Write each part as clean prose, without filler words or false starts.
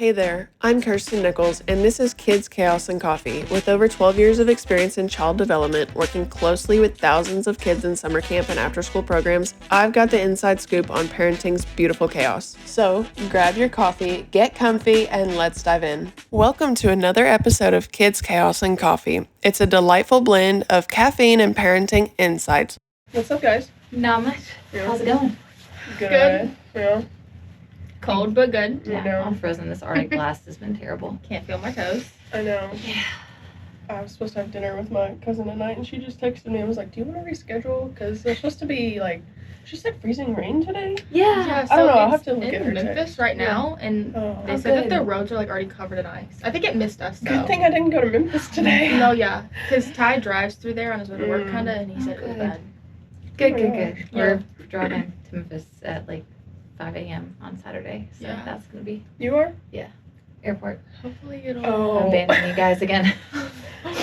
Hey there, I'm Kirsten Nichols, and this is Kids, Chaos, and Coffee. With over 12 years of experience in child development, working closely with thousands of kids in summer camp and after-school programs, I've got the inside scoop on parenting's beautiful chaos. So, grab your coffee, get comfy, and let's dive in. Welcome to another episode of Kids, Chaos, and Coffee. It's a delightful blend of caffeine and parenting insights. What's up, guys? Not much. Yeah. How's it going? Good. Yeah. Cold but good. Yeah, know. I'm frozen. This Arctic blast has been terrible. Can't feel my toes. I know. Yeah. I was supposed to have dinner with my cousin tonight, and she just texted me and was like, "Do you want to reschedule? Because there's supposed to be like, she said freezing rain today." Yeah. I don't know. I'll have it's to look in at her Memphis text. right now, and Oh. they said that the roads are like already covered in ice. I think it missed us though. Good thing I didn't go to Memphis today. No, yeah, because Ty drives through there on his way to work, kind of, and he said it was good. bad. Good. Yeah. We're driving to Memphis at like 5 a.m. on Saturday, so Yeah. that's gonna be You are? airport. Hopefully it'll. Oh. I'm abandoning you guys again.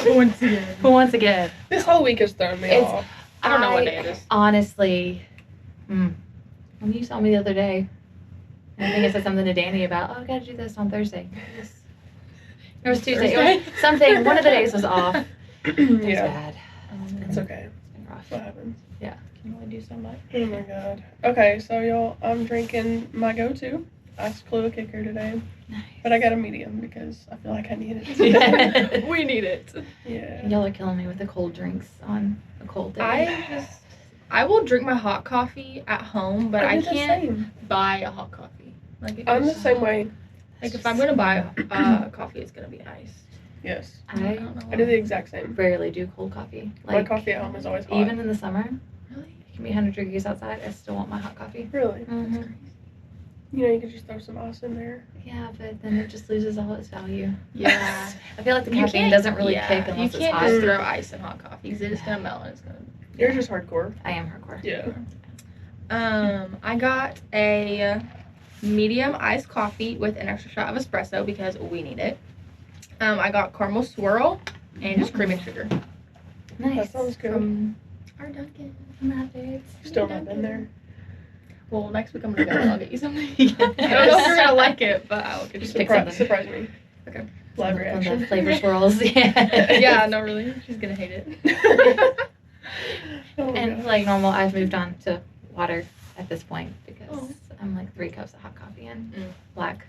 Once again. Once again. This whole week has thrown me It's- off. I don't know what day it is. Honestly, when you saw me the other day, I think I said something to Danny about, I gotta do this on Thursday. It was Tuesday. It was something. One of the days was off. It was Yeah. bad. It's okay. It's been rough. What happens? Can only do so much. Oh my god. Okay, so y'all, I'm drinking my go-to iced Kahlua kicker today, Nice. but I got a medium because I feel like I need it. We need it. Yeah. Y'all are killing me with the cold drinks on a cold day. I will drink my hot coffee at home, but I do the can't same. buy a hot coffee. Like if I'm the it's- same way. Like if I'm gonna buy coffee, it's gonna be iced. Yes. I I don't know. I do the exact same. rarely do cold coffee. My coffee at home is always hot. Even in the summer, Really? it can be 100 degrees outside. I still want my hot coffee. Really? Mm-hmm. You know, you could just throw some ice in there. Yeah, but then it just loses all its value. Yeah. I feel like the You caffeine can't- doesn't really yeah, kick unless you it's can't hot. just throw ice in hot coffee because it's gonna melt and it's gonna. You're just hardcore. I am hardcore. Yeah. I got a medium iced coffee with an extra shot of espresso because we need it. I got caramel swirl and just cream and sugar Nice. That sounds good. from our Dunkin'. Still not been there. Well, next week I'm gonna go and I'll get you something. Yes. I don't know if you're gonna like it, but I'll get you Pick something. something. Surprise me. Okay. Live Some of reaction. the flavor swirls. Yeah. Yeah, no, really, she's gonna hate it. Oh my And God. like normal, I've moved on to water at this point because Oh. I'm like 3 cups of hot coffee in. Mm. Black.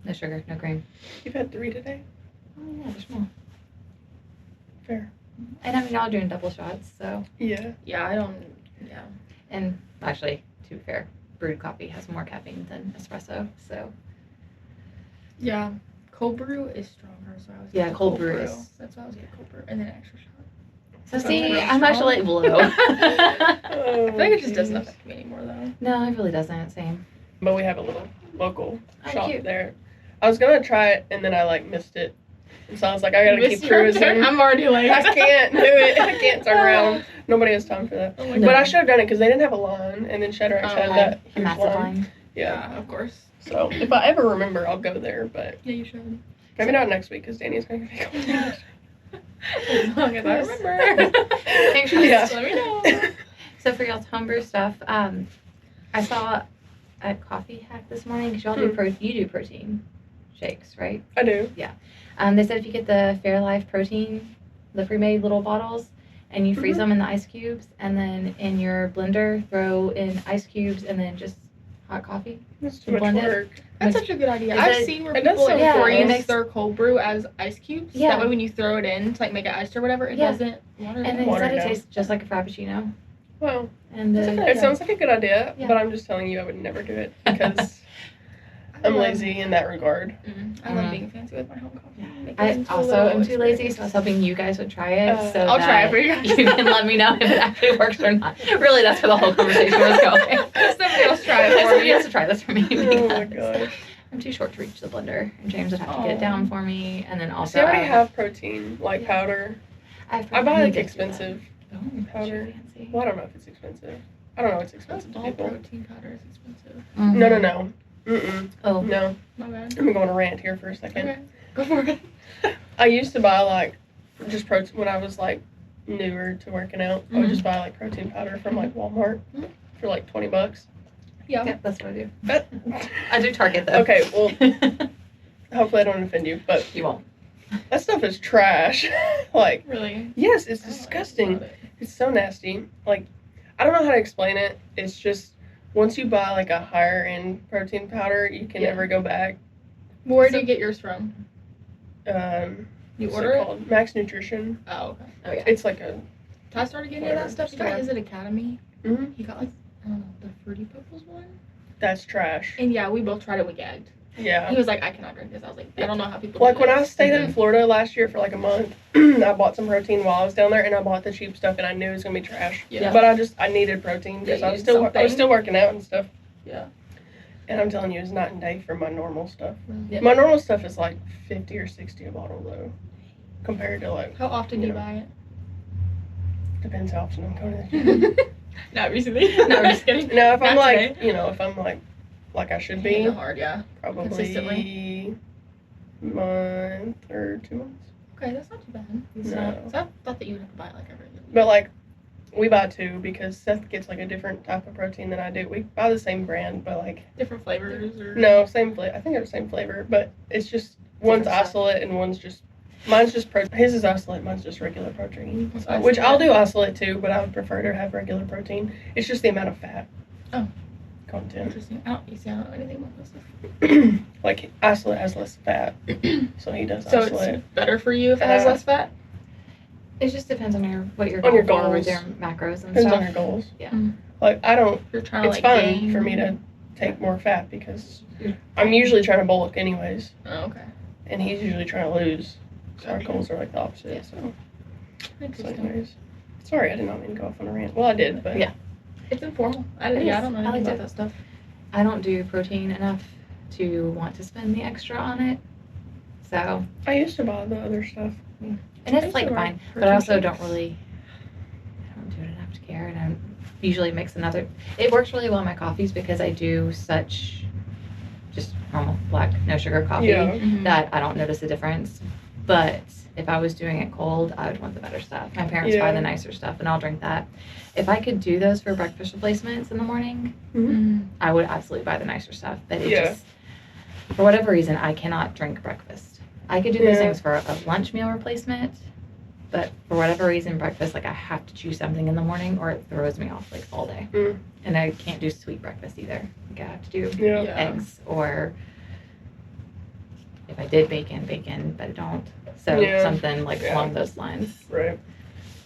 No sugar, no cream. You've had 3 today? Oh yeah, they're small. Fair. And I mean, y'all are doing double shots, so. Yeah. Yeah, I don't. Yeah. And actually, to be fair, brewed coffee has more caffeine than espresso, so. Yeah. Cold brew is stronger, so I was. Yeah, getting cold brew is- That's why I was getting cold brew and then extra shot. So Sounds see, real I'm strong. actually blue. Oh, I feel like it just doesn't geez. affect me anymore though. No, it really doesn't. Same. But we have a little local Oh, shop cute. there. I was gonna try it and then I like missed it. And so I was like, I gotta Miss keep your cruising. turn. I'm already late. I can't do it. I can't turn around. Nobody has time for that. Oh my No. But I should have done it because they didn't have a line, and then Shadrax Oh, had okay. that A huge massive line. line. Yeah. Yeah, of course. So if I ever remember, I'll go there. But Yeah, you should. maybe not next week because Danny's gonna be going. As long as I remember. Thanks for Yeah. Just let me know. So for y'all's homebrew stuff, I saw a coffee hack this morning because y'all you do protein shakes, right? I do. They said if you get the Fairlife protein, the pre-made little bottles, and you freeze Mhm. them in the ice cubes, and then in your blender throw in ice cubes and then just hot coffee. It's too much Blend it. work. That's such a good idea. Is I've it- seen where it does people like sound cool. freeze Makes- their cold brew as ice cubes. Yeah. That way when you throw it in to like make it iced or whatever, it Yeah. doesn't water And down. they Watered said it down. tastes just like a frappuccino. Well, And it sounds like a good idea, Yeah. but I'm just telling you, I would never do it because I'm lazy in that regard. I love Mhm. being fancy with my home coffee. Make it I into a also little am too lazy, experience. so I was hoping you guys would try it. I'll try it for you guys. You can let me know if it actually works or not. Really, that's where the whole conversation was going. Somebody else try it for Somebody me. has to try this for me. Oh my because gosh. I'm too short to reach the blender, and James would have to get it Aw. down for me, and then also See, I already I have protein, like Yeah. powder. I, have I buy protein like to do expensive that. Oh, powder. fancy. Well, I don't know if it's expensive. I don't know what's expensive to All people. protein powder is expensive. Mhm. No. Mm-mm. Oh, No. My bad. I'm going to rant here for a second. Okay. Go for it. I used to buy like just protein when I was like newer to working out. I would just buy like protein powder from like Walmart Mhm. for like $20. Yeah. yeah, that's what I do. But I do Target though. okay, well, hopefully I don't offend you, but You won't. that stuff is trash. Like, Really? yes, it's I don't like disgusting. it. It's so nasty. Like, I don't know how to explain it. It's just once you buy like a higher end protein powder, you can Yeah. never go back. Where do you get yours from? What's You it order it? called? Max Nutrition. Oh, okay. Oh yeah. It's like a Ty started getting into that stuff. He got Store. his at Academy. Mhm. He got like, I don't know, the Fruity Pebbles one. that's trash. And yeah, we both tried it. We gagged. He Yeah. was like, I cannot drink this. I was like, I don't know how people Like do when I this. stayed in Florida last year for like a month, I bought some protein while I was down there, and I bought the cheap stuff, and I knew it was gonna be trash. Yeah. But I needed protein because Yeah, I you was need I was something. still working out and stuff. Yeah. And I'm telling you, it's night and day from my normal stuff. Yeah. My normal stuff is like 50 or 60 a bottle though, compared to like How often do you Yeah. buy depends how often I'm going to the gym. it? Not recently. No, I'm just kidding. No, if I'm Not like today. if I'm like I should Hitting be, it hard, yeah. probably Consistently? month or 2 months. Okay, that's not too bad. No. So I thought that you would have to buy it like every other week. But like we buy two because Seth gets like a different type of protein than I do. We buy the same brand, but like Different flavors or no, same flavor. I think they're the same flavor, but it's just one's Different stuff. isolate and one's just mine's just his is isolate, mine's just regular protein. What's Which I'll isolate? do isolate too, but I would prefer to have regular protein. It's just the amount of fat. Oh. Content. Interesting. I don't know anything about this stuff. Like isolate has less fat, so he does So isolate. it's better for you if it has less fat? It just depends on what you're On going your for with goals. your macros and Depends stuff. on your goals. Yeah. Like I don't. If you're trying to It's like fun gain. for me to take more fat because I'm usually trying to bulk anyways, Oh, okay. and he's usually trying to lose. So our goals are like the opposite. Yeah. So Interesting. anyways, sorry, I did not mean to go off on a rant. Well, I did, but Yeah. It's informal. I It is. don't know I anything liked about it. that stuff. I don't do protein enough to want to spend the extra on it. So, I used to buy the other stuff. and I it's used like to buy fine, but I protein also shakes. don't do it enough to care. And I usually mix another. It works really well in my coffees because I do such just normal black, no sugar coffee Yeah. that I don't notice a difference. But if I was doing it cold, I would want the better stuff. My parents buy Yeah. the nicer stuff, and I'll drink that. If I could do those for breakfast replacements in the morning, I would absolutely buy the nicer stuff. But it Yeah. just, for whatever reason, I cannot drink breakfast. I could do those Yeah. things for a lunch meal replacement, but for whatever reason, breakfast, like I have to choose something in the morning or it throws me off like all day. Mm. And I can't do sweet breakfast either. Like I have to do Yeah. Yeah. eggs or if I did bacon, but I don't. So Yeah. something like Yeah. along those lines. Right.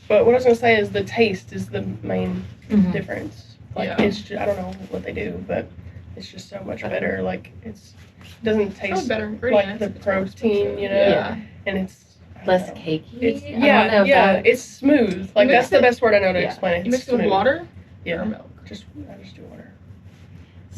But what I was gonna say is the taste is the main Mhm. difference. Like Yeah. it's just, I don't know what they do, but it's just so much better. Like it doesn't Probably taste better like ingredients. the It's more protein, expensive. you know, Yeah. and it's I don't Less know. cakey. It's I don't know if yeah, that- it's smooth. Like You that's mix the it- best word I know to yeah. explain it. You mix It's it with smooth. water or Yeah, milk? I just do water.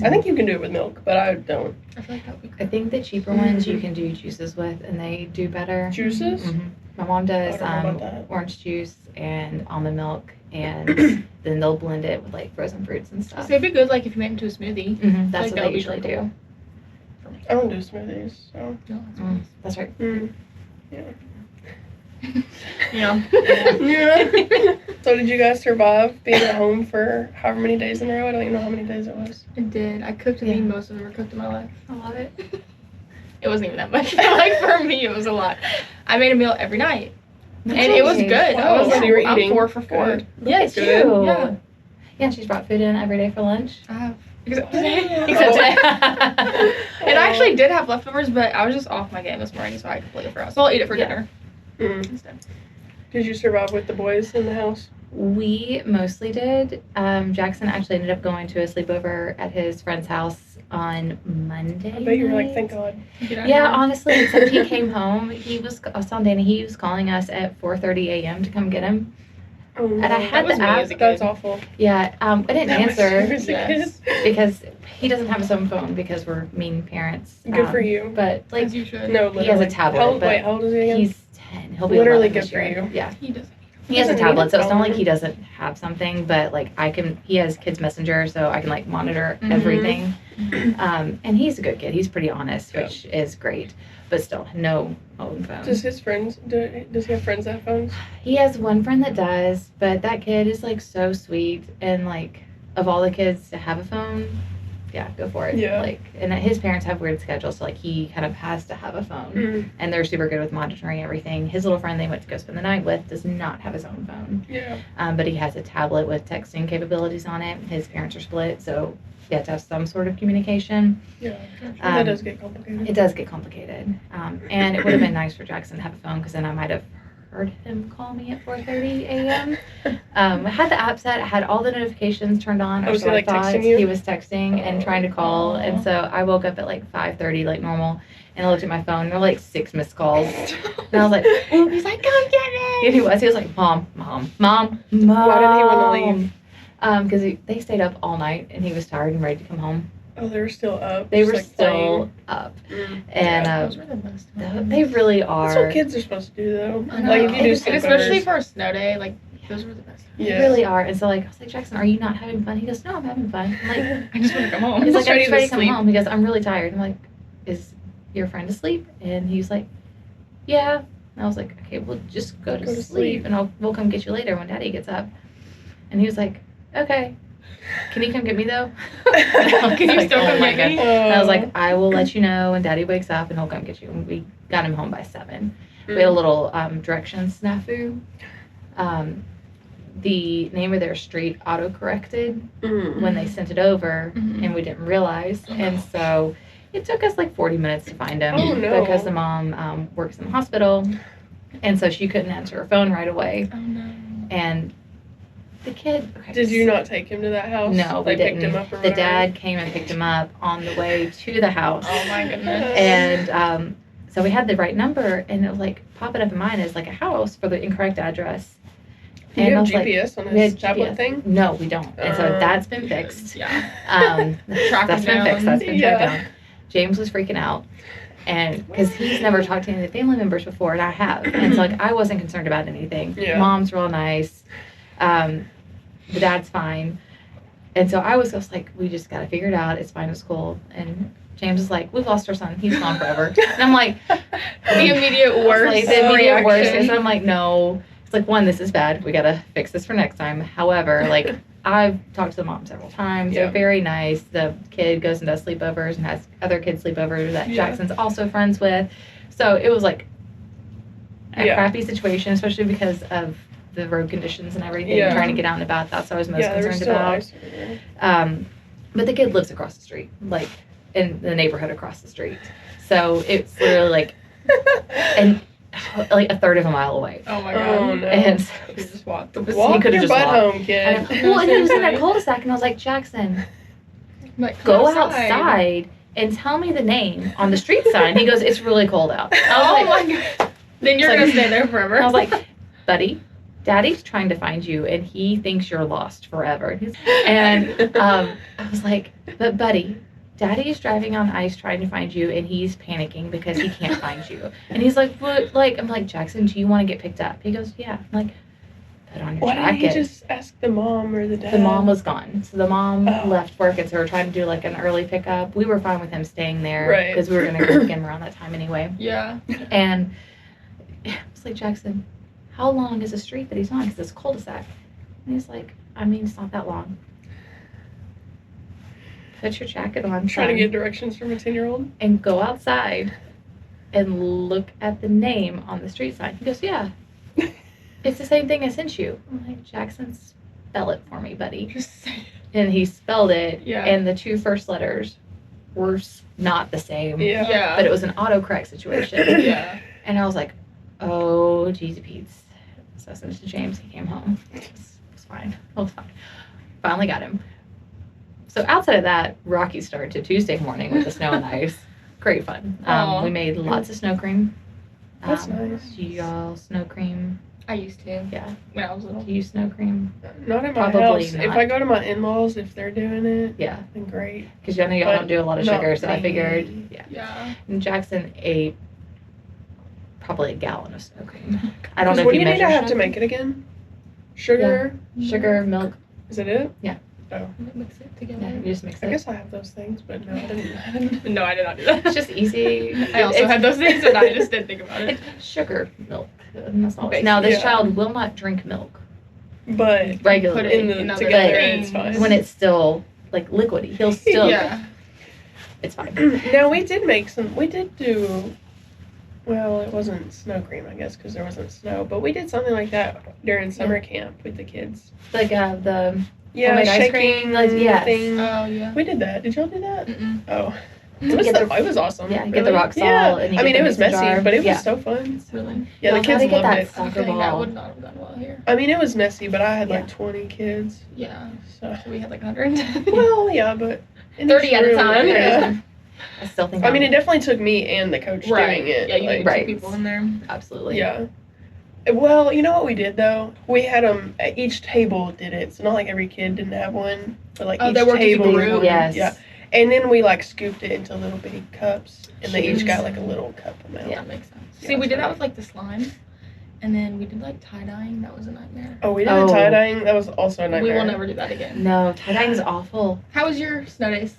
I think you can do it with milk, but I don't. I feel like that would be I think the cheaper ones you can do juices with, and they do better. Juices? Mhm. My mom does I don't know about that. orange juice and almond milk, and then they'll blend it with like frozen fruits and stuff. So it'd be good, like if you made it into a smoothie. That's like what that they would be usually do. drinkable. I don't do smoothies, so. No, that's Mm, that's right. Yeah. Yeah. Yeah. So did you guys survive being at home for however many days in a row? I don't even know how many days it was. I did. I cooked and Yeah. most of them were cooked in my life. I love it. It wasn't even that much. Like for me, it was a lot. I made a meal every night, and it was good. I Wow, was so like, you were I'm eating 4 for 4. good. Yeah, Yes, it's good. you. Yeah. Yeah, she's brought food in every day for lunch. I have. Except today. Oh. Except today. today. And I actually did have leftovers, but I was just off my game this morning, so I completely forgot. So I'll eat it for Yeah. dinner Mm. instead. Did you survive with the boys in the house? We mostly did. Jackson actually ended up going to a sleepover at his friend's house on Monday. I bet you were like, night. thank God. Get out Yeah, of here. honestly, except he came home. I was telling Danny, he was calling us at 4:30 a.m. to come get him. Oh, no. And I had was to me ask. as a kid. That's awful. Yeah, I didn't That was answer you as a Yes. kid. because he doesn't have his own phone because we're mean parents. Good for you. But like, As you should. No, He has a literally. tablet, How old, but wait, how old is he again? he's 10. He'll be Literally 11 this good for year. you. Yeah. He doesn't. He has a Doesn't need tablet, so it's not phone. like he doesn't have something, but like he has Kids Messenger, so I can like monitor Mhm. everything. Mm-hmm. And he's a good kid. He's pretty honest, Yeah. which is great, but still, no own phone. Does his friends, does he have friends that have phones? He has one friend that does, but that kid is like so sweet, and like of all the kids to have a phone, yeah, go for it. Yeah. Like, and his parents have weird schedules, so like he kind of has to have a phone, and they're super good with monitoring everything. His little friend they went to go spend the night with does not have his own phone. Yeah. But he has a tablet with texting capabilities on it. His parents are split, so he has to have some sort of communication. Yeah. That does get complicated. It does get complicated. And it would have been nice for Jackson to have a phone because then I might have heard him call me at 4:30 a.m. I had the app set, I had all the notifications turned on. Was he I like thought texting you? he was texting and trying to call. And so I woke up at like 5:30 like normal and I looked at my phone and there were like 6 missed calls. And I was like, oh, he's like, come get me. And he was like, mom. Why didn't he want to leave? Because they stayed up all night and he was tired and ready to come home. Oh, they were still up. They just, were like, still up. And Those were the best ones. they really are. That's what kids are supposed to do, though. I know. Like, if you do And especially sleepovers. for a snow day, like, those were the best. They Yeah. really are. And so like I was like, Jackson, are you not having fun? He goes, no, I'm having fun. I'm like, I just want to come home. he's like, I'm ready just to ready to come sleep. home. He goes, I'm really tired. I'm like, is your friend asleep? And he's like, yeah. And I was like, okay, well, just go to sleep, and we'll come get you later when Daddy gets up. And he was like, okay. Can you come get me though? Can you still come my get me? God. And I was like, I will let you know when Daddy wakes up, and he'll come get you. And we got him home by 7. We had a little directions snafu. The name of their street auto-corrected when they sent it over, and we didn't realize. And so it took us like 40 minutes to find him Oh, no. because the mom works in the hospital, and so she couldn't answer her phone right away. Oh, no. And the kid... Okay, Did you not take him to that house? No, we They picked didn't. him up or The whatever? dad came and picked him up on the way to the house. Oh, my goodness. And so we had the right number, and it was like popping up in mine as like a house for the incorrect address. Do And you I have was like, GPS on we had his tablet GPS. thing? No, we don't. And so Oh. that's been fixed. Yeah. That's Track him been fixed. That's been tracked Yeah. down. James was freaking out. And because he's never talked to any of the family members before, and I have. And so like I wasn't concerned about anything. Yeah. Mom's real nice. The dad's fine. And so I was just like, we just got to figure it out. It's fine at school. And James is like, we've lost our son. He's gone forever. And I'm like, The immediate I was worst. like, the immediate worst. reaction. And so I'm like, no. It's like, one, this is bad. We got to fix this for next time. However, like, I've talked to the mom several times. Yeah. They're very nice. The kid goes and does sleepovers and has other kids sleepovers that Yeah. Jackson's also friends with. So it was like a Yeah. crappy situation, especially because of the road conditions and everything, Yeah. trying to get out and about. That's what I was most Yeah, there was concerned still about. ice over there. But the kid lives across the street, like in the neighborhood across the street. So it's literally like, and like a third of a mile away. Oh, my God. Oh, no. And so, You just walked. Walk could've your just butt walked. home, kid. well, and it was in that cul-de-sac, and I was like, Jackson, Like, go come outside and tell me the name on the street sign. He goes, it's really cold out. I Oh, was like, my God. Then you're It's going like- to stay there forever. I was like, buddy, Daddy's trying to find you, and he thinks you're lost forever. And I was like, but buddy, Daddy's driving on ice trying to find you, and he's panicking because he can't find you. And he's like, what? Like, I'm like, Jackson, do you want to get picked up? He goes, yeah. I'm like, put on your Why didn't jacket. he just ask the mom or the dad? The mom was gone. So the mom Oh. left work, and so we're trying to do like an early pickup. We were fine with him staying there Right. because we were going to go get him around that time anyway. Yeah. And I was like, Jackson, how long is the street that he's on? Because it's a cul-de-sac. And he's like, I mean, it's not that long. Put your jacket on, Trying to son, get directions from a 10-year-old? and go outside and look at the name on the street sign. He goes, yeah. It's the same thing I sent you. I'm like, Jackson, spell it for me, buddy. Just say And he spelled it, Yeah. and the 2 first letters were not the same. Yeah. Yeah. But it was an autocorrect situation. Yeah. And I was like, oh, jeezy Pete's. So I sent it to James. He came home. It was fine. It was fine. Finally got him. So outside of that, rocky start to Tuesday morning with the snow and ice. Great fun. Aw. We made lots of snow cream. That's nice. Do y'all snow cream? I used to Yeah. when I was little. Do you snow cream? Not in my Probably house. not. If I go to my in-laws, if they're doing it, Yeah. then great. Because I know y'all But don't do a lot of not sugar, so I me. figured, yeah. Yeah. And Jackson ate probably a gallon of snow cream. I don't know What if do you you need measure to have to snow make it again? Sugar? cream. Sugar, milk. Is it it? Mix it together. Yeah, you just mix I it. guess I have those things, but no, I didn't. No, I did not do that. It's just easy. I also had those things, and I just didn't think about it. It's sugar milk. And that's all. Basically, Now, this yeah. child will not drink milk But regularly in the Another together, thing. it's fine. when it's still like liquidy. He'll still. Yeah. It's fine. Now we did do, well, it wasn't snow cream, I guess, because there wasn't snow, but we did something like that during summer camp with the kids. Like the Yeah, homemade ice shaking cream, like, yes. thing. Oh, yeah. We did that. Did y'all do that? Mm-mm. Oh. You It was, get the- it was awesome. yeah, get the rock salt, Yeah. and you I get mean, the it was mason messy, jar. but it was Yeah. so fun. Really? Yeah, the Y'all kids gotta get loved that it. soccer I think that ball. would not have gone well here. I mean, it was messy, but I had Yeah. like 20 kids. Yeah. So. So we had like 100. Well, yeah, but in 30 each at a room, time. Yeah. I still think. I mean, it definitely took me and the coach Right. doing it. Yeah, you like, need Right. two people in there. absolutely. Yeah. Well, you know what we did though? We had them at each table did it. So not like every kid didn't have one, but like Oh, each they worked as a table. group? Yes. Yeah. And then we like scooped it into little bitty cups, and they each Cute. got like a little cup amount. Yeah, makes sense. Yeah, See, we it's did that fine. with like the slime. And then we did like tie dyeing. That was a nightmare. Oh, we did Oh. the tie dyeing. That was also a We nightmare. will never do that again. No, tie dyeing's awful. How was your snow days?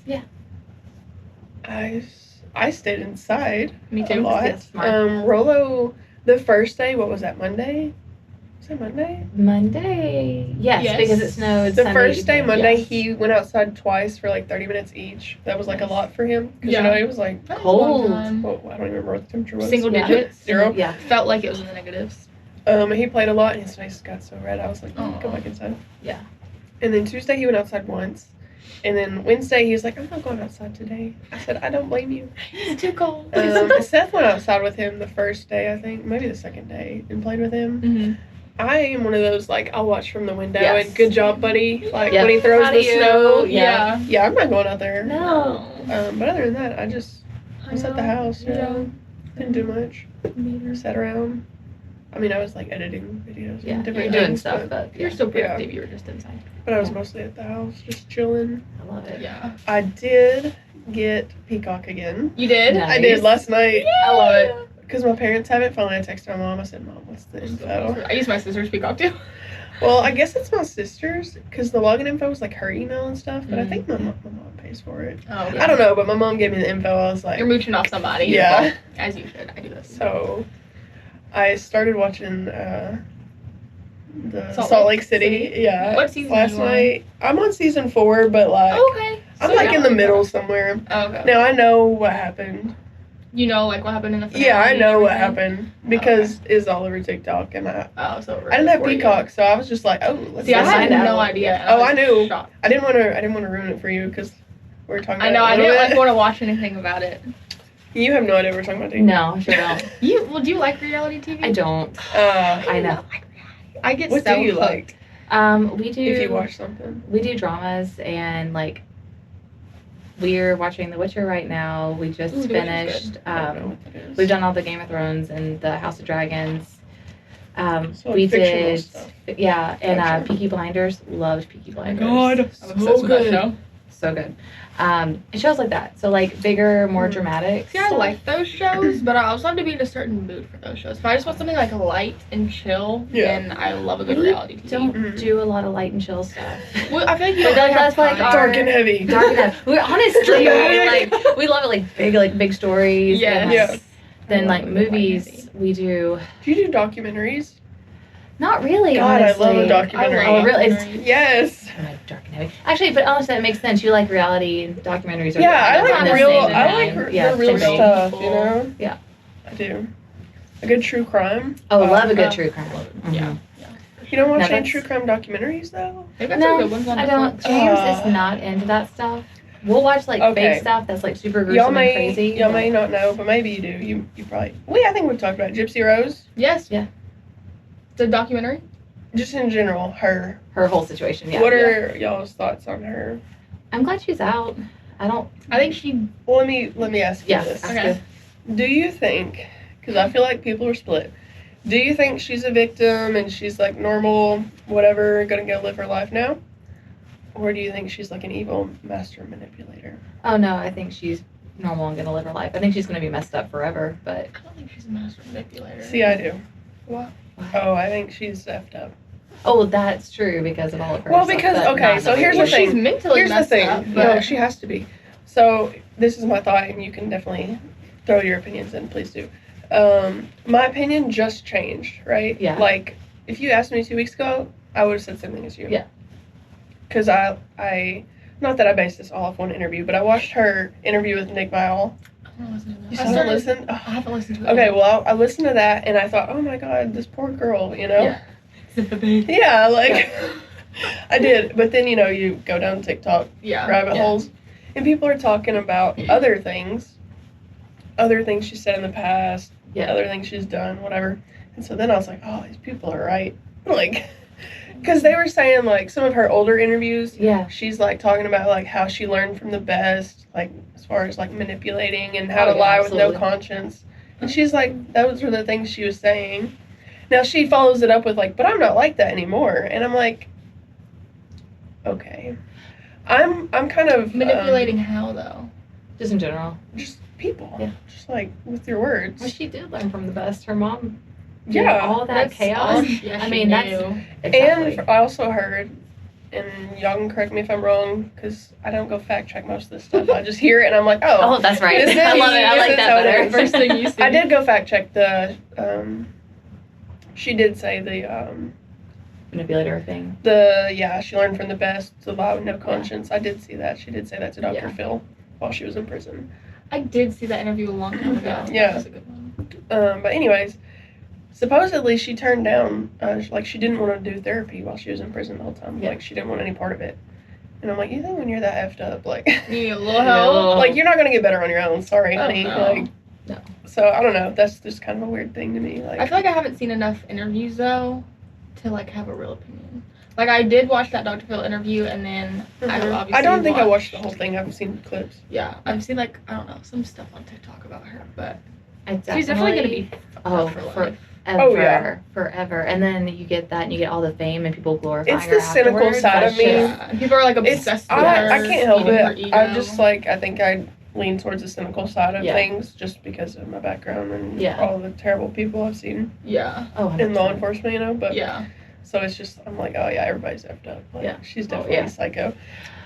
I stayed inside Me a too. lot. Yes, smart. Rolo, the first day, what was that, Monday? Was it Monday? Monday. Yes, Yes. because it snowed. The Sunday first day, evening. Monday, Yes. he went outside twice for like 30 minutes each. That was like a lot for him. Because, Yeah. you know, he was like, That was a long Cold. time. well, I don't even remember what the temperature was. Single Yeah. digits. 0. Yeah. Felt like it was in the negatives. He played a lot and his face got so red. I was like, Aw. go back inside. Yeah. And then Tuesday, he went outside once. And then Wednesday, he was like, I'm not going outside today. I said, I don't blame you. It's too cold. Seth went outside with him the first day, I think, maybe the second day, and played with him. Mm-hmm. I am one of those, like, I'll watch from the window Yes. and good job, buddy. Like, Yep. when he throws Proud the of you. snow. Yeah. Yeah, I'm not going out there. No. But other than that, I just was at the house. Yeah. Didn't do much. Sat around. I mean, I was, like, editing videos Yeah. and You're different doing things, stuff, but, but You're yeah. still productive. You were just inside. but I was mostly at the house, just chilling. I love it. Yeah. I did get Peacock again. You did? Nice. I did last night. I love it. Because my parents have it. Finally, I texted my mom. I said, Mom, what's the info? I use my sister's Peacock too. Well, I guess it's my sister's because the login info was like her email and stuff. But I Mm. think my mom pays for it. Oh, I don't know, but my mom gave me the info. I was like, You're mooching off somebody. Yeah. Well, as you should. I do this. so I started watching the Salt Salt Lake Lake City. City? Yeah. What season Last are you on? night. I'm on season 4, but like Okay. I'm So like you're in the not- middle somewhere. Oh, okay. Now I know what happened. You know, like what happened in the finale Yeah, I and know what everything? happened because it's all over TikTok, and I Oh, so didn't have before you. Peacock, so I was just like, oh, let's See, I just had find out. no idea. and Oh, was I knew. shocked. I didn't want to ruin it for you because we were talking about I know. it a I little didn't bit. want to watch anything about it. You have no idea what we're talking about, do you? No, I sure don't. Well, do you like reality TV? I don't. I know. I get What so do you hooked. like We do. if you watch something? We do dramas and like. We're watching The Witcher right now. We just Ooh, The Witcher's finished. I don't know what that is. We've done all the Game of Thrones and the House of Dragons. So, like, We fictional did, stuff. yeah, and Gotcha. Peaky Blinders. Loved Peaky Blinders. I'm obsessed with that show. So good. And shows like that. So like bigger, more Mm. dramatic. See, I stuff. like those shows, but I also have to be in a certain mood for those shows. If I just want something like light and chill, Yeah. then I love a good We reality TV. Don't Mhm. do a lot of light and chill stuff. Well, I feel like you I don't feel like have that's like time. our- Dark and heavy. Dark enough. We're honestly Dramatic. we love it like big stories. Yes. And, Yeah. Then I like love a good light movies, heavy. we do Do you do documentaries? not really. God, honestly. I love a documentary. Oh, really? It's Yes. I don't like dark and heavy. Actually, but honestly, that makes sense. You like reality and documentaries. Are Yeah, I kind of like on the real. same I line. like Yeah, the real same vein. stuff. You know. Yeah. I do. A good true crime. Oh, love a good Oh, true crime. Mhm. Yeah. You don't watch No, any that's- true crime documentaries though? They've got No, some good ones on I don't. Netflix. James is not into that stuff. We'll watch like Okay. fake stuff that's like super Y'all gruesome may and crazy. y'all but- may not know, but maybe you do. You probably. I think we've talked about Gypsy Rose. Yes. Yeah. It's a documentary. Just in general, her. her whole situation. Yeah. What are y'all's thoughts on her? I'm glad she's out. I don't. I think she. Well, let me ask you Yeah. this. ask Okay. her. Do you think? Because I feel like people are split. Do you think she's a victim and she's like normal, whatever, gonna go live her life now? Or do you think she's like an evil master manipulator? Oh no, I think she's normal and gonna live her life. I think she's gonna be messed up forever. But I don't think she's a master manipulator. See, I do. What? Oh, I think she's effed up. oh, that's true because of all of her. Well, stuff, because- but okay, not in so here's Well, the movie. thing. she's mentally Here's the messed thing. up, No, but she has to be. So this is my thought, and you can definitely throw your opinions in. Please do. My opinion just changed, right? Yeah. Like, if you asked me 2 weeks ago, I would have said something as you. Yeah. Because I not that I based this all off one interview, but I watched her interview with Nick Viall. You haven't listened? I haven't listened to it. Okay, well, I listened to that and I thought, oh my god, this poor girl, you know? Yeah. Yeah, like, I did. But then, you go down TikTok rabbit holes, and people are talking about other things she said in the past, other things she's done, whatever. And so then I was like, oh, these people are right. Like, because they were saying, like, some of her older interviews, she's, like, talking about, like, how she learned from the best, like, as far as, like, manipulating and how to lie with no conscience. And she's like, those were the things she was saying. Now, she follows it up with, like, but I'm not like that anymore. And I'm like, okay. I'm kind of... Manipulating how, though? Just in general. Just people. Yeah. Just, like, with your words. Well, she did learn from the best. Her mom... Yeah. All that chaos. Yeah, I mean, that's... Exactly. And I also heard, and y'all can correct me if I'm wrong, because I don't go fact check most of this stuff. I just hear it and I'm like, oh. Oh, that's right. This is I love it. I like this that is how it better. is. First thing you see. I did go fact check the, she did say the, manipulator thing. She learned from the best, the lie with no conscience. I did see that. She did say that to Dr. Phil while she was in prison. I did see that interview a long time ago. Yeah. That was a good one. But anyways, supposedly she turned down, like she didn't want to do therapy while she was in prison the whole time. Like she didn't want any part of it. And I'm like, you think when you're that effed up, like, You need a little help? like you're not gonna get better on your own. Sorry, Oh, honey. no. Like, No. So I don't know. That's just kind of a weird thing to me. Like, I feel like I haven't seen enough interviews, though, to, like, have a real opinion. Like, I did watch that Dr. Phil interview, and then I obviously I don't think I watched the whole thing. I've seen clips. Yeah, I've seen, like, I don't know, some stuff on TikTok about her, but It's she's definitely going to be forever. Oh, yeah. Forever. And then you get that and you get all the fame and people glorifying It's her the cynical afterwards. side That's of me. just- Yeah, and people are, like, obsessed with her. I can't help feeding her it. ego. I'm just like, I think I lean towards the cynical side of Yeah. things just because of my background and Yeah. all the terrible people I've seen Yeah, Oh, in law 100%. enforcement, but yeah. so it's just, I'm like, oh yeah, everybody's effed up. Like, Yeah. she's definitely yeah. a psycho.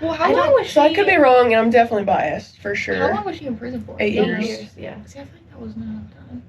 Well, I how long don't- was she? So I could be wrong, and I'm definitely biased, for How sure. long was she in prison for? 8 8 years. years. Yeah. See, I feel like that wasn't enough time.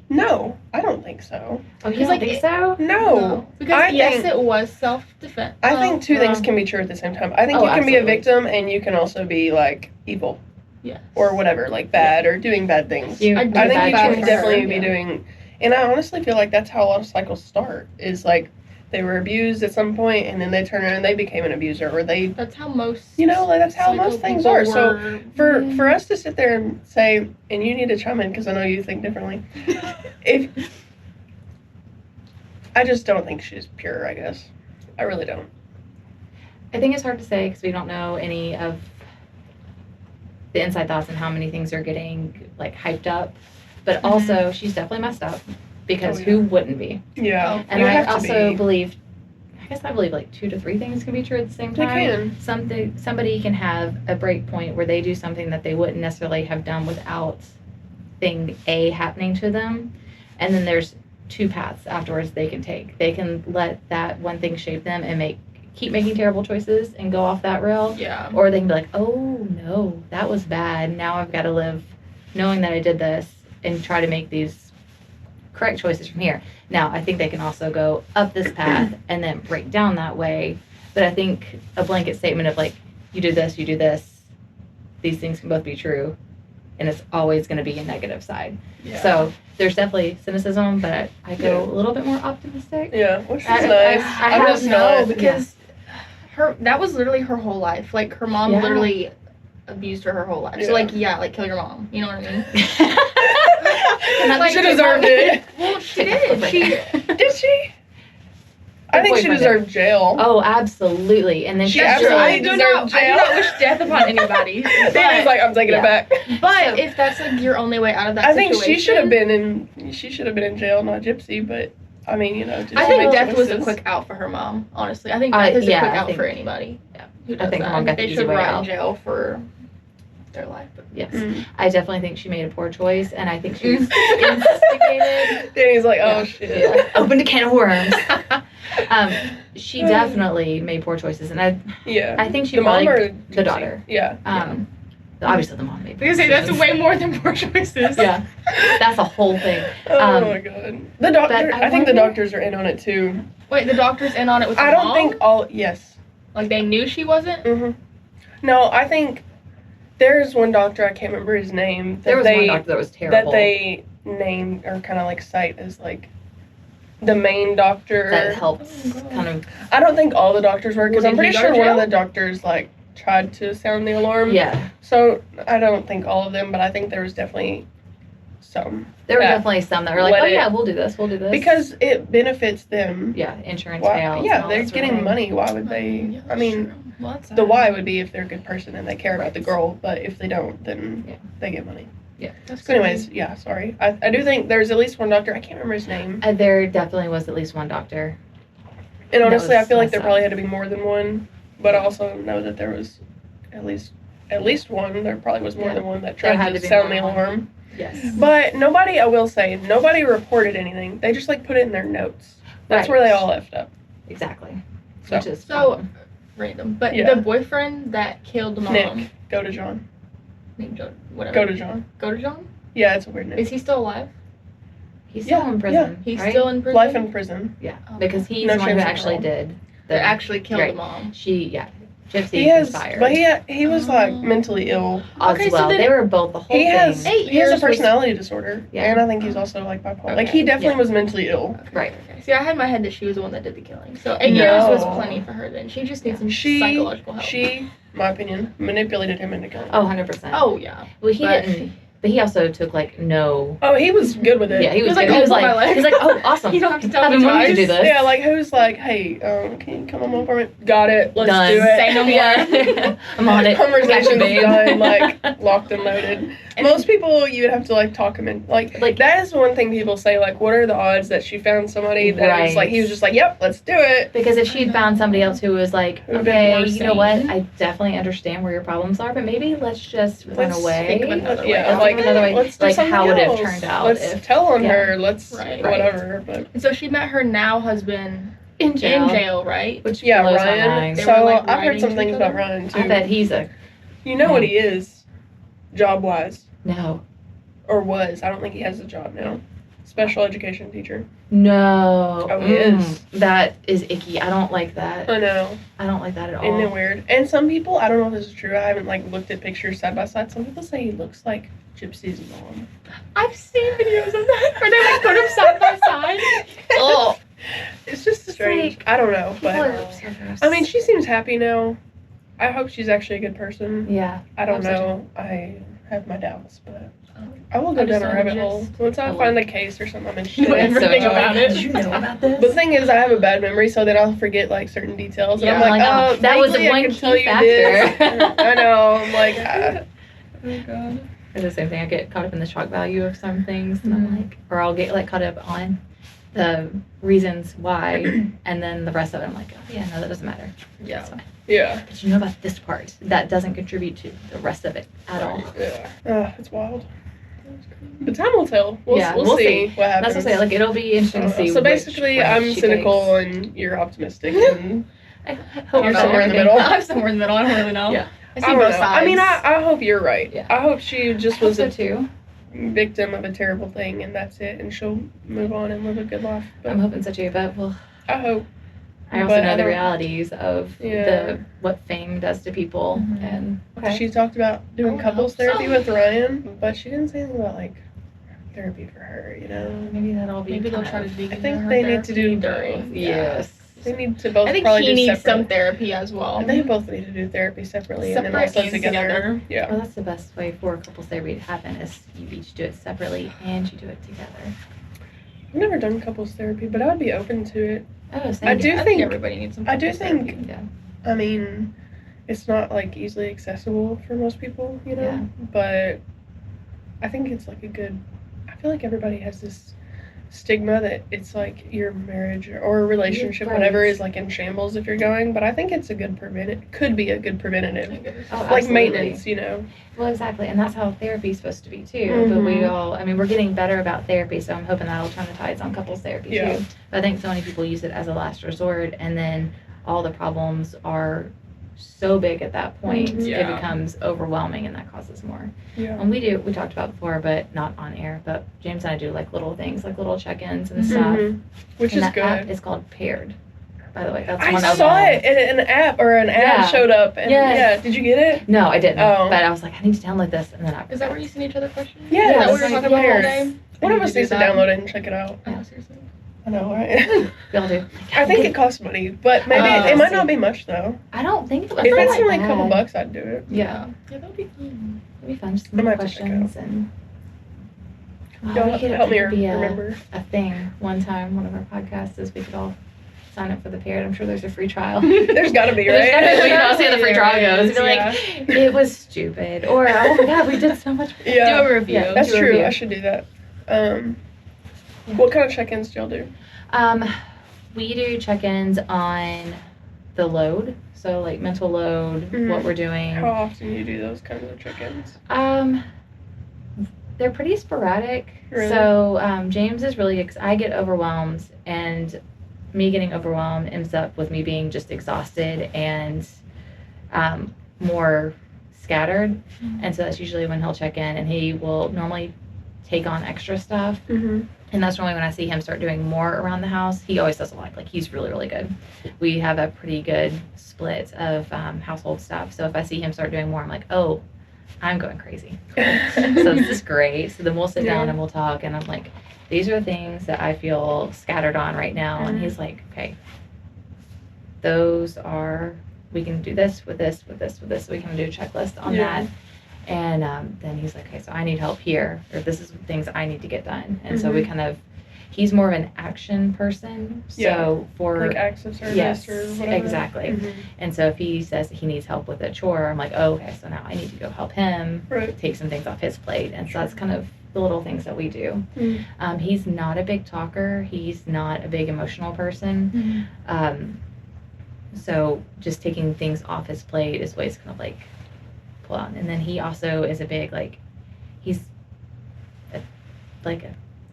No, I don't think so. Oh, you Because, don't like, think so? No. Because, I yes, think- it was self-defense. I think two things no. can be true at the same time. I think Oh, you can be a absolutely. victim, and you can also be, like, evil. Yes. Or whatever, like bad or doing bad things. You- I do I think bad you bad can choices. for her, definitely be yeah. doing, and I honestly feel like that's how a lot of cycles start. Is like they were abused at some point, and then they turn around and they became an abuser, or they, That's how most. like that's how psycho most things people are. So were- for us to sit there and say, and you need to chime in because I know you think differently. If I just don't think she's pure, I guess I really don't. I think it's hard to say because we don't know any of the inside thoughts and how many things are getting like hyped up. But also, she's definitely messed up because Oh, yeah. who wouldn't be? Yeah, And you I have to also be. believe, I believe like 2 to 3 things can be true at the same They time. can. Somebody can have a break point where they do something that they wouldn't necessarily have done without thing A happening to them, and then there's 2 paths afterwards they can take. They can let that one thing shape them and keep making terrible choices and go off that rail, Yeah. or they can be like, oh no, that was bad. Now I've got to live knowing that I did this and try to make these correct choices from here. Now, I think they can also go up this path and then break down that way. But I think a blanket statement of like, you do this, these things can both be true. And it's always going to be a negative side. Yeah. So there's definitely cynicism, but I go a little bit more optimistic. Yeah, which is I- nice. I I'm have just no, not. because that was literally her whole life. Like, her mom Yeah. literally abused her whole life. Yeah. So, like, like, kill your mom. You know what I mean? Like, She deserved it. Well, she did. Did she? I think she boyfriend deserved jail. Oh, absolutely. And then She That's true. absolutely I do deserved not jail. wish death upon anybody. Danny's like, I'm taking Yeah. it back. But So- if that's like your only way out of that I think situation, she should have been in jail, not Gypsy. But I mean, just I think make death was a choices. quick out for her mom. Honestly, I think death is a yeah, quick I out think- for anybody. yeah. Who does think her that. mom got the They easy should way rot out. in jail for their life. But Yes. Mm. I definitely think she made a poor choice, and I think she was instigated. Danny's like, oh Yeah. shit. Yeah. Opened a can of worms. She definitely made poor choices, and Yeah. I think she The mom probably or the Gypsy? daughter. Yeah. Obviously the mom made poor Because that's decisions. way more than poor choices. Yeah, that's a whole thing. Oh Um, my god. The doctor. but I I think the wonder- doctors are in on it too. Wait, the doctor's in on it with the I don't mom? think all. Yes. Like, they knew she wasn't? Mm-hmm. No, I think there's one doctor, I can't remember his name. There was one doctor that was terrible. That they named or kind of like cite as like the main doctor. That helps kind of. I don't think all the doctors were, because Well, I'm did he pretty go to sure one of jail? the doctors like tried to sound the alarm. Yeah. So I don't think all of them, but I think there was definitely some. There were definitely some that were like, let oh it- yeah, we'll do this. Because it benefits them. Yeah, insurance Why, payouts. and yeah, all they're that sort of getting thing. money. Why would they? I mean, Well, that's the sad. why would be if they're a good person and they care about the Right. girl, but if they don't, then Yeah. they get money. Yeah. That's So anyways, yeah, sorry. I do think there's at least one doctor. I can't remember his name. There definitely was at least one doctor. And that honestly, I was feel like there messed probably up. had to be more than one. But I also know that there was at least one. There probably was more Yeah. than one that There tried had to to be sound more the than one. alarm. Yes. But nobody, I will say, nobody reported anything. They just like put it in their notes. That's Right. where they all left up. Exactly. So- Which is So, random. But Yeah. the boyfriend that killed mom. Nick, go to John. Named John. Whatever. Go to John. Go to John? Yeah, it's a weird name. Is he still alive? he's still Yeah, in prison. He's right? still in prison? Life in prison. Yeah, Oh. because he's No the one who chance in actually hell. did. That actually killed Right. the mom. Gypsy He has, conspired. but he was like Oh. mentally ill. as Okay, so well. then- They were both the whole He thing. has 8 he has a years was- personality disorder, Yeah. and I think he's also like bipolar. Like Okay. he definitely Yeah. was mentally ill. Right. Okay. See, I had in my head that she was the one that did the killing. So 8 No. years was plenty for her then. She just needs some psychological help. She, my opinion, manipulated him into killing. Oh, 100%. Oh, yeah. Well, he but- didn't. But he also took like no. Oh, he was good with it. Yeah, he was like, good. "Oh, pull my leg." he's like, oh, awesome. You don't have to tell I've me been wanting to twice. do this. Yeah, like who's like, hey, can you come on my apartment? Got it. Let's Done. do it. Say no more. Yeah. I'm on it. Conversation's Babe. done, like locked and loaded. Most people, you would have to like talk him in. Like that is one thing people say. Like, what are the odds that she found somebody that was like, he was just like, yep, let's do it. Because if she'd found somebody else who was like, Who'd been okay, more you know what, sane. I definitely understand where your problems are, but maybe let's just run Let's away. think of another way. Yeah, Let's like, think of another way. let's do Like, something how would it have else. turned out Let's if- tell on yeah. her. Let's Right. whatever. But And so she met her now husband in jail. in jail, right? Which yeah, blows my Ryan. mind. They So were, like, I've heard writing some to things each about other? Ryan too. I bet he's a You know what he is, job wise, no. or was. I don't think he has a job now. Special education teacher. No. Oh, he is. That is icky. I don't like that. I know. I don't like that at all. Isn't it weird? And some people, I don't know if this is true. I haven't like looked at pictures side by side. Some people say he looks like Gypsy's mom. I've seen videos of that where they like put them side by side. Oh, It's just strange. I don't know, people but are so gross. I mean, she seems happy now. I hope she's actually a good person. yeah. I don't I'm such a- know. I have my doubts, but I will go I just down a know rabbit just- hole. Once I I find a case or something, I'm interested You know in. everything so about annoying. it. Did you know about this? The thing is, I have a bad memory, so then I'll forget like certain details, and I'm Yeah, like, I know. oh, That was vaguely I one can key tell you factor. this. I know. I'm like, Oh god. It's the same thing. I get caught up in the shock value of some things, and I'm like, or I'll get like caught up on the reasons why, and then the rest of it, I'm like, oh yeah, no, that doesn't matter. Yeah. That's fine. yeah. But you know about this part that doesn't contribute to the rest of it at all. Yeah. It's wild. But time will tell. We'll We'll see what happens. That's what I say. Like it'll be interesting to see. So which basically, route I'm she cynical takes. and you're optimistic. And I hope You're so. somewhere in the middle. I'm somewhere in the middle. I don't really know. Yeah. I see I don't both know. sides. I mean, I hope you're right. Yeah. I hope she just I hope was so a too. victim of a terrible thing, and that's it, and she'll move on and live a good life. But I'm hoping so too, but well, I hope. I also But know I the don't- realities of Yeah. what fame does to people, Mhm. and She talked about doing Oh, couples I hope so. therapy with Ryan, but she didn't say anything about like therapy for her. You know, maybe that'll be. Maybe they'll kind try to of- dig I into think her they need to do therapy both. Yes. They need to both I think probably he do needs separate. some therapy as well. They both need to do therapy separately and then Separate also and together. together. Yeah. Well, that's the best way for couples therapy to happen is you each do it separately and you do it together. I've never done couples therapy, but I would be open to it. Oh, same. I do I think- everybody needs some. I do couples think- therapy. Yeah. I mean, it's not like easily accessible for most people, you know. Yeah. But I think it's like a good. I feel like everybody has this stigma that it's like your marriage or a relationship, Right. whatever, is like in shambles if you're going. But I think it's a good could be a good preventative, Oh, like absolutely. maintenance, you know. Well, exactly, and that's how therapy's supposed to be too. But we Mhm. all, I mean, we're getting better about therapy, so I'm hoping that'll turn the tides on couples therapy Yeah. too. But I think so many people use it as a last resort, and then all the problems are so big at that point, Mhm. Yeah. it becomes overwhelming, and that causes more. Yeah. And we talked about before, but not on air. But James and I do like little things, like little check-ins and stuff. Mhm. Which and is that app good. is called Paired. by the way. That's I one of saw them. it in an app, or an ad showed up. And yeah, did you get it? No, I didn't. Oh. But I was like, I need to download this, and then Is that where you send each other questions? Yeah, Is that what that's we were like talking about weird. today? One of us needs to download it and check it out. Oh, seriously? I know, right? Y'all do. I think it costs money, but maybe it might not be much though. I don't think If it's only a couple bucks, I'd do it. Yeah. Yeah, that would be fun. It'd be fun. Just I might some have to check it questions and. Y'all we could help me be remember. a thing one time. One of our podcasts is we could all sign up for the parrot. I'm sure there's a free trial. There's gotta be, right? We can all see how the free trial goes. You're like, it was stupid, or oh my god, we did so much. Yeah, do a review. Yeah, that's do a true. review. I should do that. What kind of check-ins do y'all do? We do check-ins on the load, so like mental load, what we're doing. How often do you do those kinds of check-ins? They're pretty sporadic. Really? So James is really. I get overwhelmed, and me getting overwhelmed ends up with me being just exhausted and more scattered. Mm-hmm. And so that's usually when he'll check in, and he will normally take on extra stuff. Mm-hmm. And that's normally when I see him start doing more around the house. He always does a lot. Like, he's really, really good. We have a pretty good split of household stuff. So if I see him start doing more, I'm like, oh, I'm going crazy. So this is great. So then we'll sit down and we'll talk. And I'm like, these are the things that I feel scattered on right now. Mm-hmm. And he's like, okay, those are, we can do this with this, with this, with this. So we can do a checklist on that. And then he's like, okay, so I need help here, or this is things I need to get done. And so we kind of, he's more of an action person. So for like acts of service or whatever. Exactly. Mm-hmm. And so if he says he needs help with a chore, I'm like, oh, okay, so now I need to go help him take some things off his plate. And so that's kind of the little things that we do. Mm-hmm. He's not a big talker. He's not a big emotional person. Mm-hmm. So just taking things off his plate is always kind of like pull on. And then he also is a big, like, he's a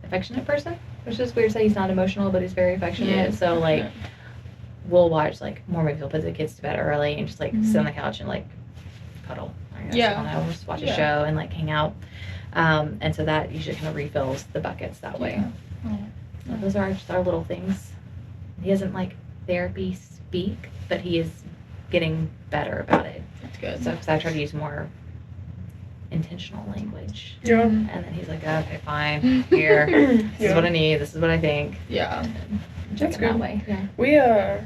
affectionate person, which is weird to say. He's not emotional, but he's very affectionate. Yeah. So like we'll watch like more movies. We'll put the kids to bed early and just like sit on the couch and like cuddle. I don't know, we'll just watch a show and like hang out. And so that usually kind of refills the buckets that way. So those are just our little things. He doesn't like therapy speak, but he is getting better about it. That's good. So because I try to use more intentional language. Yeah. And then he's like, okay, fine, here. This is what I need. This is what I think. Yeah. That's good. That way. Yeah.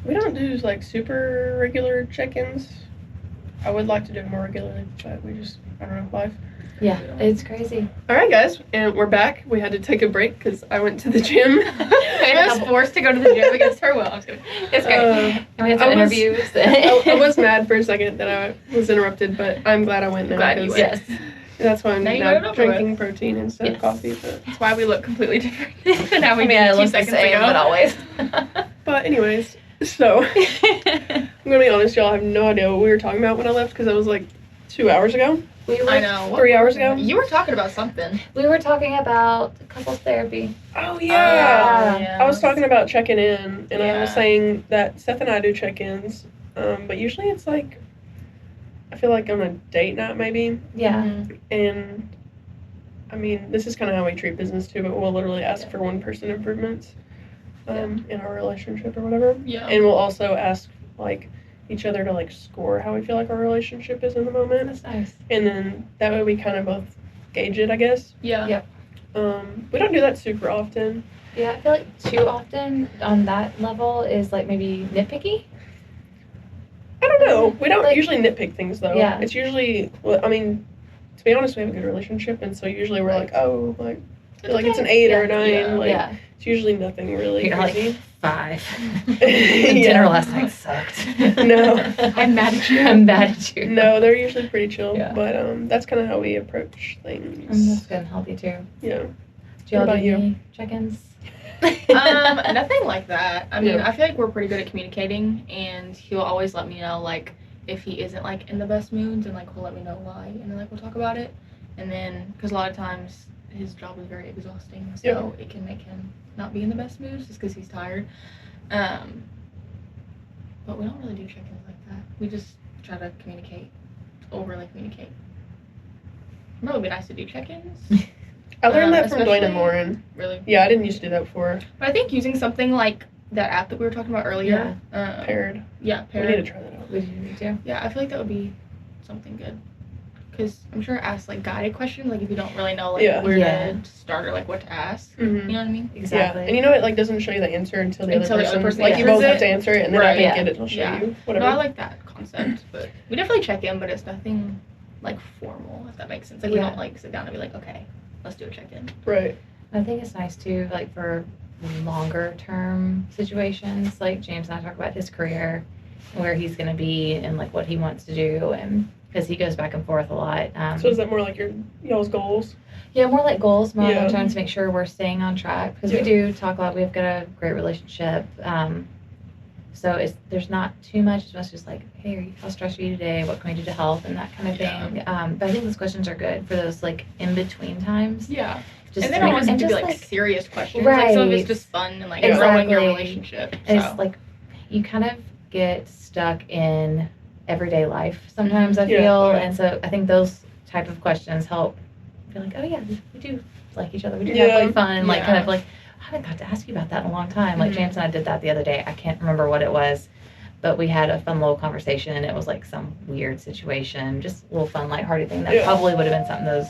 We don't do like super regular check-ins. I would like to do it more regularly, but we just, I don't know, life. Yeah, it's crazy. All right, guys, and we're back. We had to take a break because I went to the gym. I was forced to go to the gym against her will. I'm just kidding. It's great. And we had some interviews. I was mad for a second that I was interrupted, but I'm glad I went now. Glad you went. Yes. That's why I'm now drinking protein instead of coffee. But that's why we look completely different than how we did I 2 look seconds the same, ago. but always. But anyways, so I'm gonna be honest, y'all. I have no idea what we were talking about when I left because it was like 2 hours ago. I know. 3 hours ago. You were talking about something. We were talking about couples therapy. Oh yeah. I was talking about checking in, and I was saying that Seth and I do check-ins, but usually it's like, I feel like on a date night maybe. Yeah. Mm-hmm. And I mean, this is kind of how we treat business too, but we'll literally ask for 1% improvements in our relationship or whatever. Yeah. And we'll also ask like each other to like score how we feel like our relationship is in the moment. That's nice. And then that way we kind of both gauge it, I guess. Yeah. Yep. We don't do that super often. Yeah, I feel like too often on that level is like maybe nitpicky. I don't know. We don't usually nitpick things though. Yeah. It's usually, well, I mean, to be honest, we have a good relationship, and so usually we're like, oh, like it's an 8 or a 9. Yeah. Like it's usually nothing really You're crazy. like 5. Dinner last night sucked. No. I'm mad at you. I'm mad at you. No, they're usually pretty chill. Yeah. But that's kind of how we approach things. And that's good and healthy too. Yeah. Do y'all about do you? any check-ins? Nothing like that. I mean, Yeah. I feel like we're pretty good at communicating, and he'll always let me know like if he isn't like in the best moods, and like he'll let me know why, and then like we'll talk about it. And then because a lot of times his job is very exhausting, so it can make him not be in the best moods just because he's tired. But we don't really do check-ins like that. We just try to communicate, overly communicate. It would be nice to do check-ins. I learned that from Dwayne and especially- Lauren. Really. Yeah, I didn't used to do that before. But I think using something like that app that we were talking about earlier. Paired. Yeah, We Paired. need to try that out. We do need to. Yeah, I feel like that would be something good. Because I'm sure it asks, like, guided questions, like, if you don't really know, like, where to start or, like, what to ask. Mm-hmm. You know what I mean? Exactly. Yeah, and you know it, like, doesn't show you the answer until the other person like, you answers both have it. to answer it, and then I think it'll show you, whatever. No, I like that concept, but we definitely check in, but it's nothing, like, formal, if that makes sense. Like, we don't, like, sit down and be like, okay, let's do a check-in. Right. I think it's nice, too, like, for longer term situations, like James and I talk about his career and where he's going to be and, like, what he wants to do, and because he goes back and forth a lot. So is that more like y'all's goals? Yeah, more like goals, more like trying to make sure we're staying on track, because we do talk a lot. We've got a great relationship. So there's not too much. It's just like, hey, how stressed are you today? What can we do to help? And that kind of thing. But I think those questions are good for those, like, in-between times. Yeah. Just and they don't always have to be, like, serious questions. Like, some of it's just fun and, like, growing your relationship. And it's, like, you kind of get stuck in everyday life sometimes, I feel. And so I think those type of questions help feel like, oh, yeah, we do like each other. We do have, like, fun. And, like, kind of, like, I haven't got to ask you about that in a long time. Like, James and I did that the other day. I can't remember what it was, but we had a fun little conversation, and it was, like, some weird situation, just a little fun, lighthearted thing that probably would have been something those.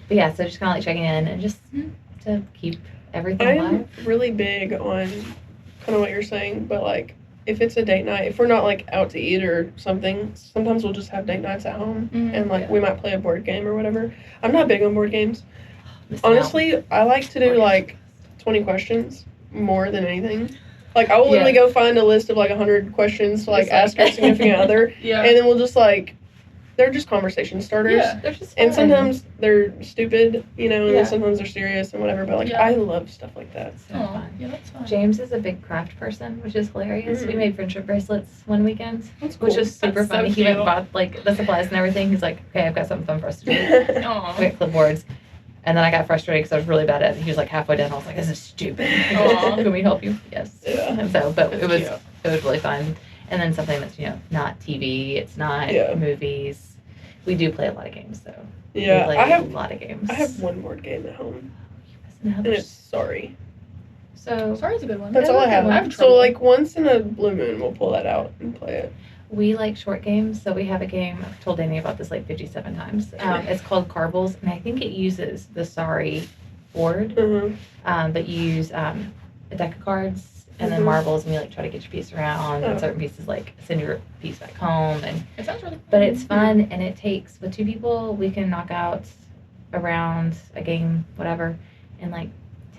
But, yeah, so just kind of, like, checking in and just to keep everything alive. I'm really big on kind of what you're saying, but, like, if it's a date night, if we're not, like, out to eat or something, sometimes we'll just have date nights at home, and, like, we might play a board game or whatever. I'm not big on board games. Honestly, I like to do, like, 20 questions more than anything. Like, I will literally go find a list of, like, 100 questions to, like, ask your significant other, and then we'll just, like, they're just conversation starters. Yeah, they're just fun. And sometimes they're stupid, you know, and then sometimes they're serious and whatever, but, like, I love stuff like that. So fun. Yeah, that's fun. James is a big craft person, which is hilarious. We made friendship bracelets one weekend, that's cool. which was super funny. He went and bought, like, the supplies and everything. He's like, okay, I've got something fun for us to do. We got clipboards. And then I got frustrated because I was really bad at it. He was, like, halfway done. I was like, this is stupid. Can we help you? Yes. Yeah. And so, but it was really fun. And then something that's, you know, not TV. It's not movies. We do play a lot of games, though. Yeah, we play a lot of games. I have one board game at home, and it's Sorry. So Sorry's a good one. That's all I have. So, like, once in a blue moon, we'll pull that out and play it. We like short games, so we have a game. I've told Danny about this, like, 57 times. It's called Carbles, and I think it uses the Sorry board, but you use a deck of cards and then marbles, and you, like, try to get your piece around, and certain pieces, like, send your piece back home. And it sounds really fun. But it's fun, and it takes, with 2 people, we can knock out a round, a game, whatever, in, like,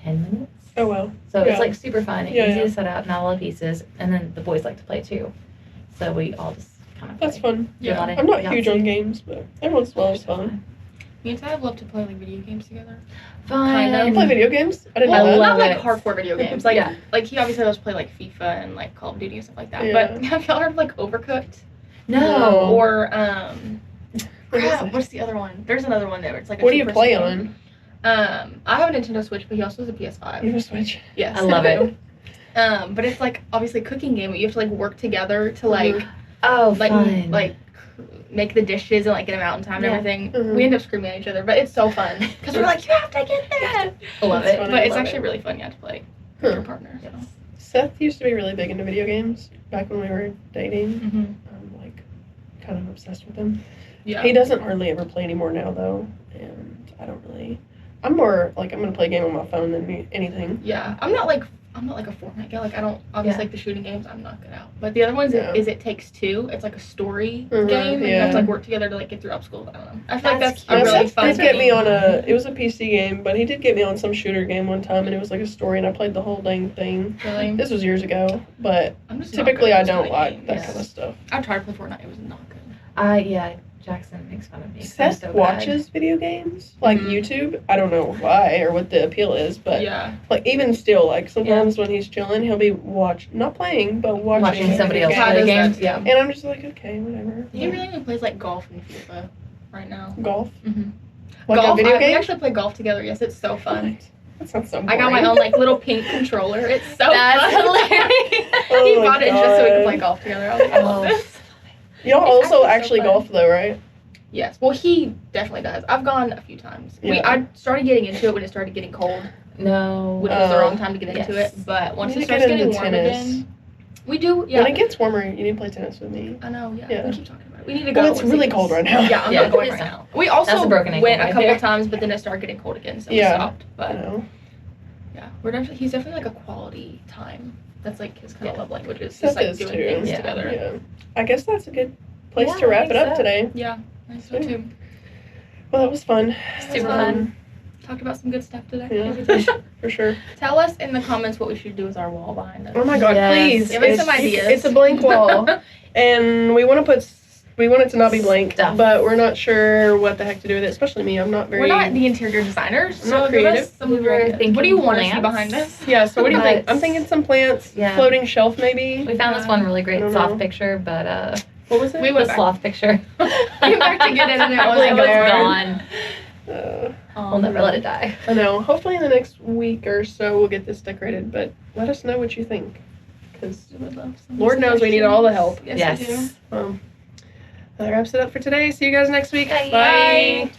10 minutes. Oh, wow. So it's, like, super fun, easy to set up, not a lot of pieces, and then the boys like to play, too. So we all just kind of play. That's fun. Yeah. I'm not huge on games, but every once in a while it's fun. Me and Ty love to play, like, video games together. Fun. Kind of. You play video games? I didn't know that. Not, like, hardcore video games. Like, like, he obviously loves to play, like, FIFA and, like, Call of Duty and stuff like that. Yeah. But have y'all heard of, like, Overcooked? No. Or, crap, what's the other one? There's another one there. It's like a What do you play on? I have a Nintendo Switch, but he also has a PS5. You have a Switch? Yes. I love it. But it's, like, obviously a cooking game, but you have to, like, work together to, like, fun. like, make the dishes and, like, get them out in time and everything. We end up screaming at each other, but it's so fun. Because we're like, you have to get that! I love it. Funny. But it's actually really fun, to play with your partner. So. Seth used to be really big into video games back when we were dating. I'm, like, kind of obsessed with them. Yeah. He doesn't hardly ever play anymore now, though, and I don't really... I'm more, like, I'm going to play a game on my phone than anything. Yeah. I'm not like a Fortnite guy. Like, I don't, obviously, like, the shooting games, I'm not good at. But the other ones is It Takes Two. It's, like, a story game. And you have to, like, work together to, like, get through obstacles. I don't know. I feel like that's a really fun game. He did get me on it was a PC game, but he did get me on some shooter game one time, and it was, like, a story, and I played the whole dang thing. Really? This was years ago, but typically I don't like that kind of stuff. I tried to play Fortnite. It was not good. Jackson makes fun of me. Seth watches video games, like YouTube. I don't know why or what the appeal is, but like even still, like sometimes when he's chilling, he'll be not playing, but watching somebody else play games. Yeah, and I'm just like, okay, whatever. He really only plays like golf and FIFA right now. Golf. Like golf, a video game. We actually play golf together. Yes, it's so fun. That sounds so boring. I got my own like little pink controller. It's so fun. Hilarious. He bought it just so we could play golf together. I was like, I love this. Y'all also actually golf though, right? Yes. Well, he definitely does. I've gone a few times. Yeah. I started getting into it when it started getting cold. No. which was the wrong time to get into Yes. it. But once You it need to starts get getting into warm tennis. again, we do. Yeah. When it gets warmer, you need to play tennis with me. I know. Yeah. Yeah. We keep talking about it. We need to go. Well, it's once it really gets- cold right now. Yeah, I'm Yeah, not going it right is. now. We That's also a broken ankle went a right couple there. times, but then it started getting cold again, so Yeah. we stopped. I But know. yeah, he's definitely like a quality time. That's like his kind of love language is That just like is doing too. things Yeah. together. Yeah. I guess that's a good place Yeah, to I wrap it think up so. today. Yeah, I think so too. Well, that was fun. Super fun. Talked about some good stuff today. Yeah. For sure. Tell us in the comments what we should do with our wall behind us. Oh my God! Yes. Please, Give us some ideas. It's a blank wall, and we want it to not be blank, Stuff. but we're not sure what the heck to do with it. Especially me. I'm not very. We're not the interior designers, I'm not so give us creative. some We were ideas. thinking What do you want to see plants. behind us? Yeah. So what do you think? But- I'm thinking some plants, Yeah. floating shelf maybe. We found this one really I great don't soft know. picture, but What was it? We the went back. sloth picture. We went back to get it and it It wasn't was there. gone. We'll never let it die. I know. Hopefully in the next week or so we'll get this decorated, but let us know what you think. Because We would love some Lord knows we need all the help. Yes, we do. Yes. That wraps it up for today. See you guys next week. Bye. Bye.